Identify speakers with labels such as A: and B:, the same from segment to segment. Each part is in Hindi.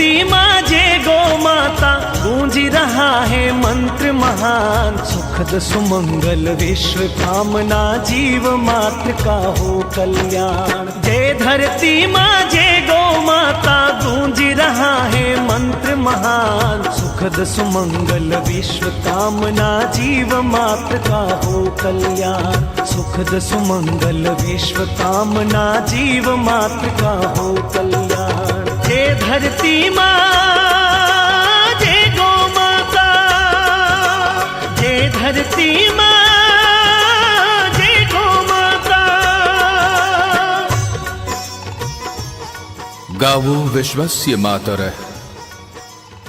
A: धरती माँ जय गौ माता, गूंज रहा है मंत्र महान। सुखद सुमंगल विश्व कामना, जीव मात्र का हो कल्याण। जय धरती माँ जय गौ माता, गूंज रहा है मंत्र महान। सुखद सुमंगल विश्व कामना, जीव मात्र का हो कल्याण। सुखद सुमंगल विश्व कामना, जीव मात्र का हो कल्याण। जय धरती माँ जय गौ माता, जय धरती माँ जय गौ माता।
B: गावो विश्वस्य मातरः,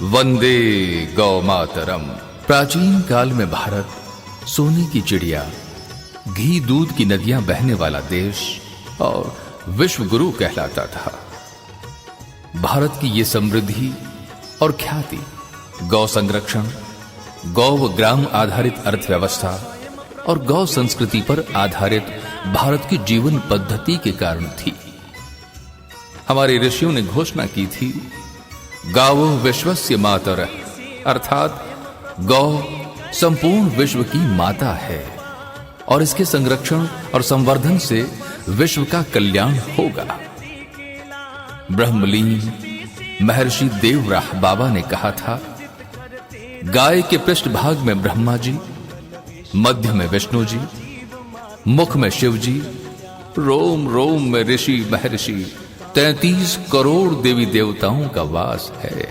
B: वंदे गौ मातरम। प्राचीन काल में भारत सोने की चिड़िया, घी दूध की नदियां बहने वाला देश और विश्व गुरु कहलाता था। भारत की ये समृद्धि और ख्याति गौ संरक्षण, गौ व ग्राम आधारित अर्थव्यवस्था और गौ संस्कृति पर आधारित भारत की जीवन पद्धति के कारण थी। हमारे ऋषियों ने घोषणा की थी, गावो विश्वस्य मातरः, अर्थात गौ संपूर्ण विश्व की माता है और इसके संरक्षण और संवर्धन से विश्व का कल्याण होगा। ब्रह्मलीन महर्षि देवराह बाबा ने कहा था, गाय के पृष्ठभाग में ब्रह्मा जी, मध्य में विष्णु जी, मुख में शिव जी, रोम रोम में ऋषि महर्षि, 33 करोड़ देवी देवताओं का वास है।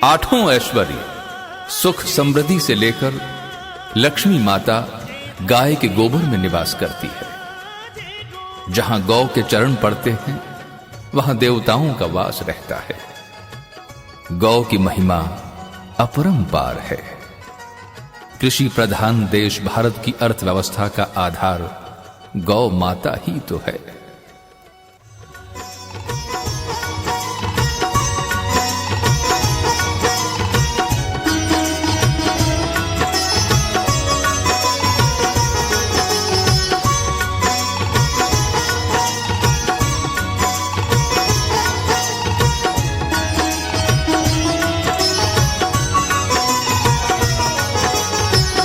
B: आठों ऐश्वर्य सुख समृद्धि से लेकर लक्ष्मी माता गाय के गोबर में निवास करती है। जहां गौ के चरण पड़ते हैं वहां देवताओं का वास रहता है। गौ की महिमा अपरंपार है। कृषि प्रधान देश भारत की अर्थव्यवस्था का आधार गौ माता ही तो है।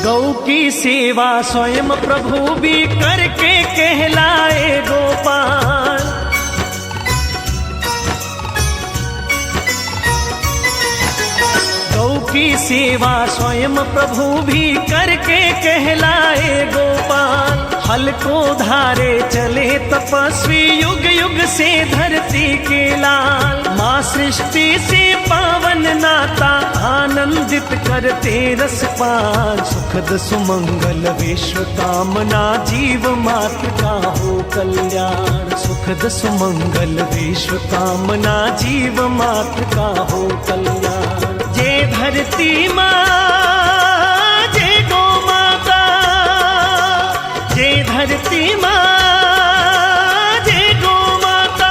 A: गौ की सेवा स्वयं प्रभु भी करके कहलाए गोपाल। गौ की सेवा स्वयं प्रभु भी करके कहलाए गोपाल। हल को धारे चले तपस्वी, युग युग से धरती के लाल। माँ सृष्टि से पावन नाता, आनंदित करते रसपान। सुखद सुमंगल विश्व कामना, जीव मात्र का हो कल्याण। सुखद सुमंगल विश्व कामना, जीव मात्र का हो कल्याण। जय धरती माँ जय गौ माता, जय धरती माँ जय गौ माता।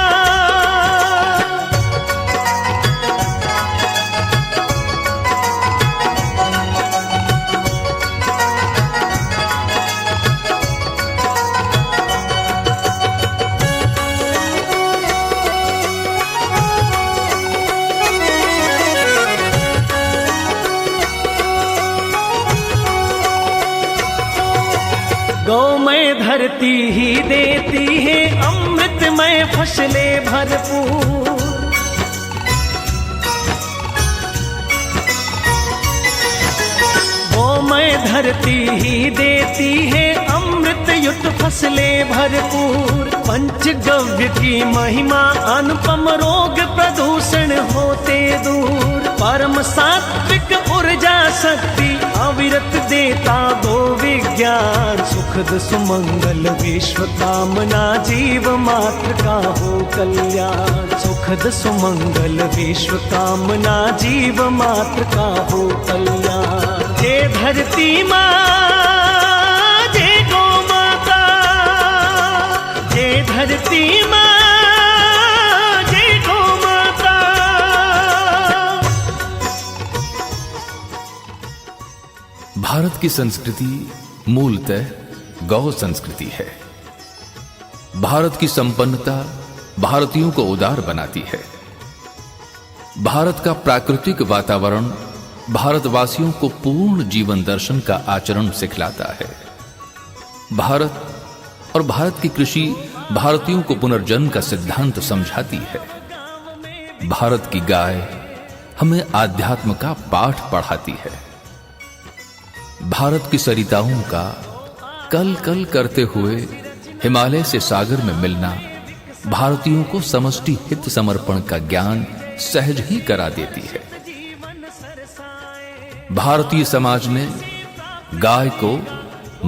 A: गौमय धरती ही देती है अमृतमय फसलें भरपूर। गौमय धरती ही देती है अमृतयुक्त फसलें भरपूर। पंचगव्य की महिमा अनुपम, रोग प्रदूषण होते दूर। परम सात्विक ऊर्जा शक्ति, अविरत देता गो विज्ञान। सुखद सुमंगल विश्व कामना, जीव मात्र का हो कल्याण। सुखद सुमंगल विश्व कामना, जीव मात्र का हो कल्याण। जय धरती माँ जय गौ माता, जय धरती माँ जय गौ माता।
B: भारत की संस्कृति मूलतः गौ संस्कृति है। भारत की संपन्नता भारतीयों को उदार बनाती है। भारत का प्राकृतिक वातावरण भारतवासियों को पूर्ण जीवन दर्शन का आचरण सिखलाता है। भारत और भारत की कृषि भारतीयों को पुनर्जन्म का सिद्धांत समझाती है। भारत की गाय हमें आध्यात्म का पाठ पढ़ाती है। भारत की सरिताओं का कल कल करते हुए हिमालय से सागर में मिलना भारतीयों को समष्टि हित समर्पण का ज्ञान सहज ही करा देती है। भारतीय समाज ने गाय को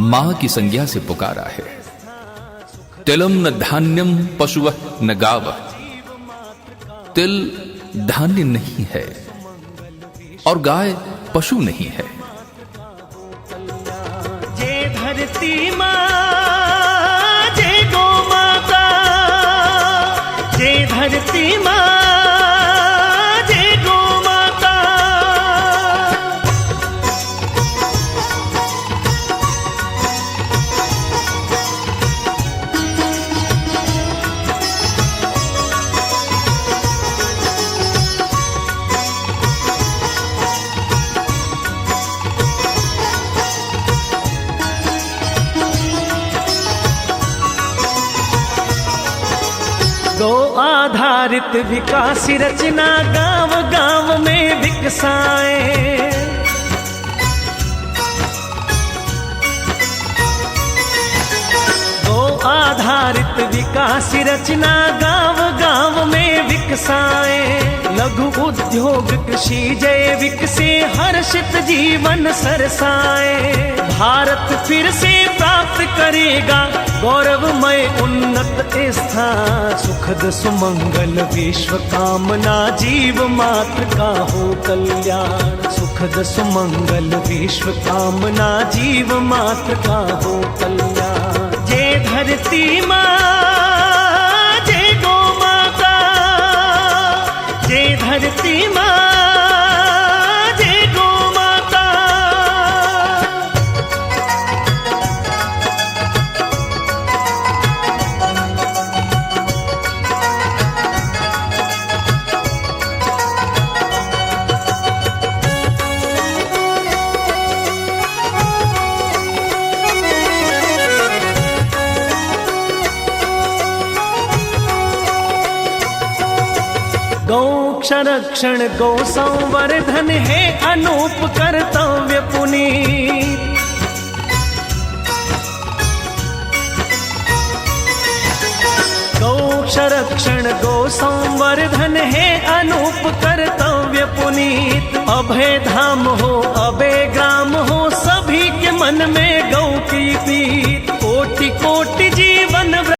B: मां की संज्ञा से पुकारा है। तिलम न धान्यम पशुवः न गावः। तिल धान्य नहीं है और गाय पशु नहीं है।
A: जय धरती मां, जय गौ माता, जय धरती मां, जय गौ माता। गौ आधारित विकास रचना गांव गांव में विकसाए। गौ आधारित विकास रचना गांव गांव में विकसाए। लघु उद्योग कृषि जैविक से हर्षित जीवन सरसाए। भारत फिर से प्राप्त करेगा गौरवमय उन्नत स्थान। सुखद सुमंगल विश्व कामना जीव मात्र का हो कल्याण। सुखद सुमंगल विश्व कामना जीव मात्र का हो कल्याण। जय धरती मां, जय गौ माता, जय धरती मां, जय गौ माता। गौ संरक्षण गौ संवर्धन है अनूप कर्तव्य पुनीत। गौ संरक्षण गौ संवर्धन है अनूप कर्तव्य पुनीत। अभय धाम हो